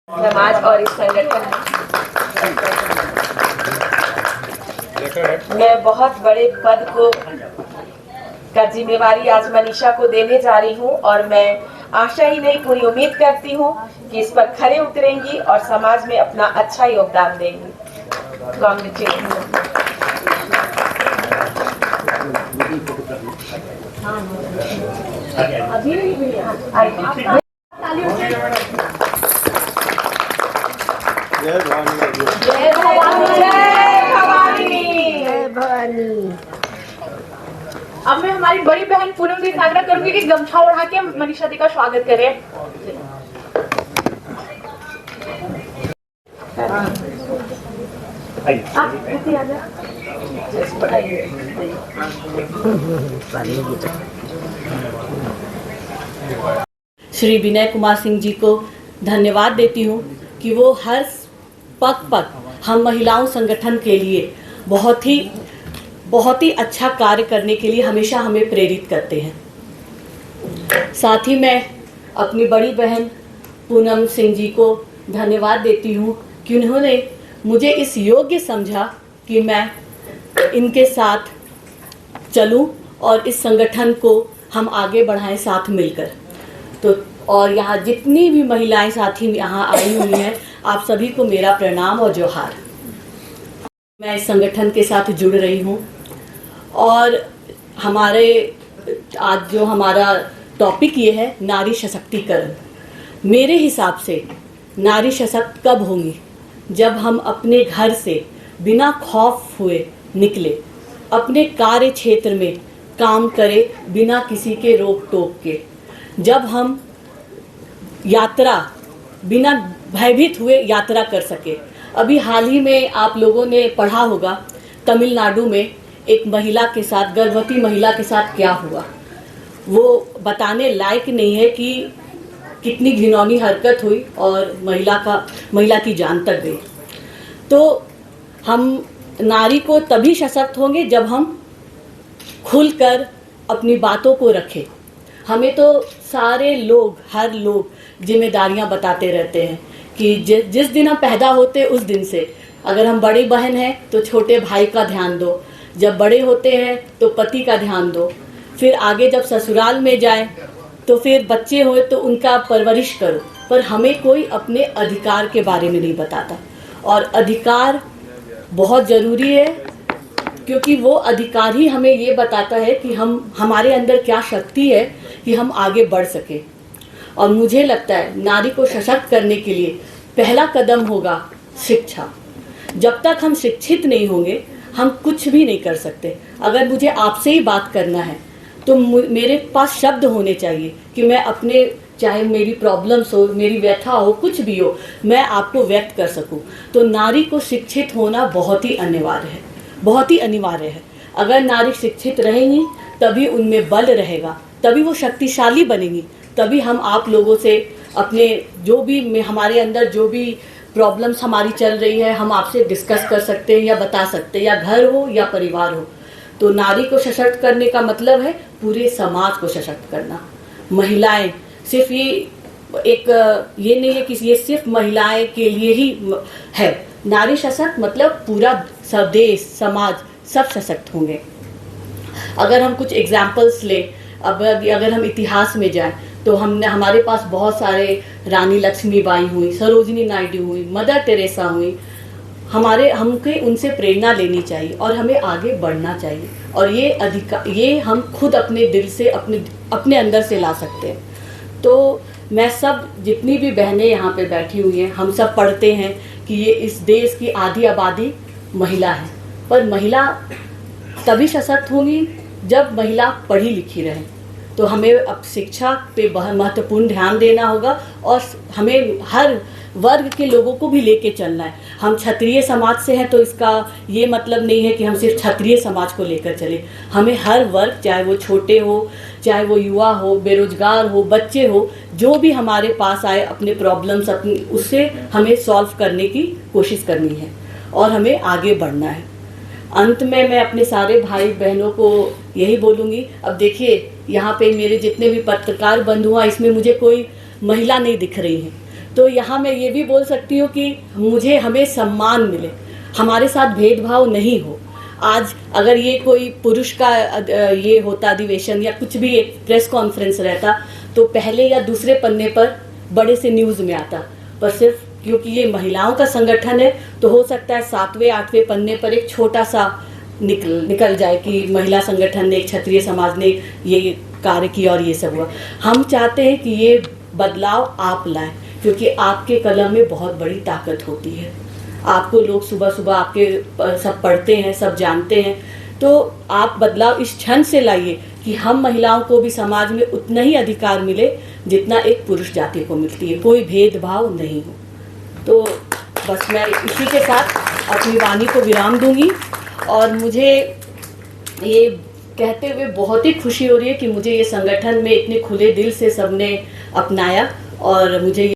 समाज और इस संगठन में बहुत बड़े पद को का जिम्मेवारी आज मनीषा को देने जा रही हूं और मैं आशा ही नहीं पूरी उम्मीद करती हूं कि इस पर खरे उतरेंगी और समाज में अपना अच्छा योगदान देंगी। जय भवानी। जय भवानी। जय भवानी। जय भवानी। अब मैं हमारी बड़ी बहन पूनम दी से आग्रह करूंगी कि गमछा ओढ़ा के मनीषा दी का स्वागत करें। श्री विनय कुमार सिंह जी को धन्यवाद देती हूँ कि वो हर पग हम महिलाओं संगठन के लिए बहुत ही अच्छा कार्य करने के लिए हमेशा हमें प्रेरित करते हैं। साथ ही मैं अपनी बड़ी बहन पूनम सिंह जी को धन्यवाद देती हूँ कि उन्होंने मुझे इस योग्य समझा कि मैं इनके साथ चलूं और इस संगठन को हम आगे बढ़ाएं साथ मिलकर। तो और यहाँ जितनी भी महिलाएं साथी यहाँ आई हुई हैं, आप सभी को मेरा प्रणाम और जोहार। मैं इस संगठन के साथ जुड़ रही हूँ और आज जो हमारा टॉपिक ये है नारी सशक्तिकरण। मेरे हिसाब से नारी सशक्त कब होंगी? जब हम अपने घर से बिना खौफ हुए निकले, अपने कार्य क्षेत्र में काम करें बिना किसी के रोक टोक के, जब हम यात्रा बिना भयभीत हुए यात्रा कर सके। अभी हाल ही में आप लोगों ने पढ़ा होगा तमिलनाडु में एक महिला के साथ, गर्भवती महिला के साथ क्या हुआ। वो बताने लायक नहीं है कि कितनी घिनौनी हरकत हुई और महिला की जान तक गई। तो हम नारी को तभी सशक्त होंगे जब हम खुलकर अपनी बातों को रखें। हमें तो सारे लोग, हर लोग जिम्मेदारियां बताते रहते हैं कि जिस दिन हम पैदा होते उस दिन से, अगर हम बड़ी बहन हैं तो छोटे भाई का ध्यान दो, जब बड़े होते हैं तो पति का ध्यान दो, फिर आगे जब ससुराल में जाए तो फिर बच्चे हुए तो उनका परवरिश करो। पर हमें कोई अपने अधिकार के बारे में नहीं बताता और अधिकार बहुत ज़रूरी है, क्योंकि वो अधिकार ही हमें ये बताता है कि हमारे अंदर क्या शक्ति है कि हम आगे बढ़ सके। और मुझे लगता है नारी को सशक्त करने के लिए पहला कदम होगा शिक्षा। जब तक हम शिक्षित नहीं होंगे हम कुछ भी नहीं कर सकते। अगर मुझे आपसे ही बात करना है तो मेरे पास शब्द होने चाहिए कि मैं अपने, चाहे मेरी प्रॉब्लम्स हो, मेरी व्यथा हो, कुछ भी हो, मैं आपको व्यक्त कर सकूं। तो नारी को शिक्षित होना बहुत ही अनिवार्य है, बहुत ही अनिवार्य है। अगर नारी शिक्षित रहेंगी तभी उनमें बल रहेगा, तभी वो शक्तिशाली बनेंगी, तभी हम आप लोगों से अपने जो भी हमारे अंदर जो भी प्रॉब्लम्स हमारी चल रही है हम आपसे डिस्कस कर सकते हैं या बता सकते हैं, या घर हो या परिवार हो। तो नारी को सशक्त करने का मतलब है पूरे समाज को सशक्त करना। महिलाएं सिर्फ ये नहीं है कि ये सिर्फ महिलाएं के लिए ही है। नारी सशक्त मतलब पूरा देश, समाज सब सशक्त होंगे। अगर हम कुछ एग्जाम्पल्स लें, अगर हम इतिहास में जाएं तो हमारे पास बहुत सारे रानी लक्ष्मीबाई हुई, सरोजिनी नायडू हुई, मदर टेरेसा हुई। हमके उनसे प्रेरणा लेनी चाहिए और हमें आगे बढ़ना चाहिए। और ये हम खुद अपने दिल से, अपने अंदर से ला सकते हैं। तो मैं सब जितनी भी बहनें यहाँ पे बैठी हुई हैं, हम सब पढ़ते हैं कि ये इस देश की आधी आबादी महिला है। पर महिला तभी सशक्त होगी जब महिला पढ़ी लिखी रहे। तो हमें अब शिक्षा पे बहुत महत्वपूर्ण ध्यान देना होगा और हमें हर वर्ग के लोगों को भी लेके चलना है। हम क्षत्रिय समाज से हैं तो इसका ये मतलब नहीं है कि हम सिर्फ क्षत्रिय समाज को लेकर चले। हमें हर वर्ग, चाहे वो छोटे हो, चाहे वो युवा हो, बेरोजगार हो, बच्चे हो, जो भी हमारे पास आए अपने प्रॉब्लम्स उससे हमें सॉल्व करने की कोशिश करनी है और हमें आगे बढ़ना है। अंत में मैं अपने सारे भाई बहनों को यही बोलूँगी। अब देखिए यहाँ पे मेरे जितने भी पत्रकार बंधु हैं, इसमें मुझे कोई महिला नहीं दिख रही है, तो यहाँ मैं ये भी बोल सकती हूँ कि हमें सम्मान मिले, हमारे साथ भेदभाव नहीं हो। आज अगर ये कोई पुरुष का ये होता अधिवेशन या कुछ भी एक प्रेस कॉन्फ्रेंस रहता तो पहले या दूसरे पन्ने पर बड़े से न्यूज़ में आता, पर सिर्फ क्योंकि ये महिलाओं का संगठन है तो हो सकता है 7वें 8वें पन्ने पर एक छोटा सा निकल जाए कि महिला संगठन ने, क्षत्रिय समाज ने ये कार्य किया और ये सब हुआ। हम चाहते हैं कि ये बदलाव आप लाएं, क्योंकि आपके कलम में बहुत बड़ी ताकत होती है। आपको लोग सुबह सुबह आपके सब पढ़ते हैं, सब जानते हैं, तो आप बदलाव इस क्षण से लाइए कि हम महिलाओं को भी समाज में उतना ही अधिकार मिले जितना एक पुरुष जाति को मिलती है, कोई भेदभाव नहीं हो। तो बस मैं इसी के साथ अपनी वाणी को विराम दूंगी और मुझे ये कहते हुए बहुत ही खुशी हो रही है कि मुझे ये संगठन में इतने खुले दिल से सबने अपनाया और मुझे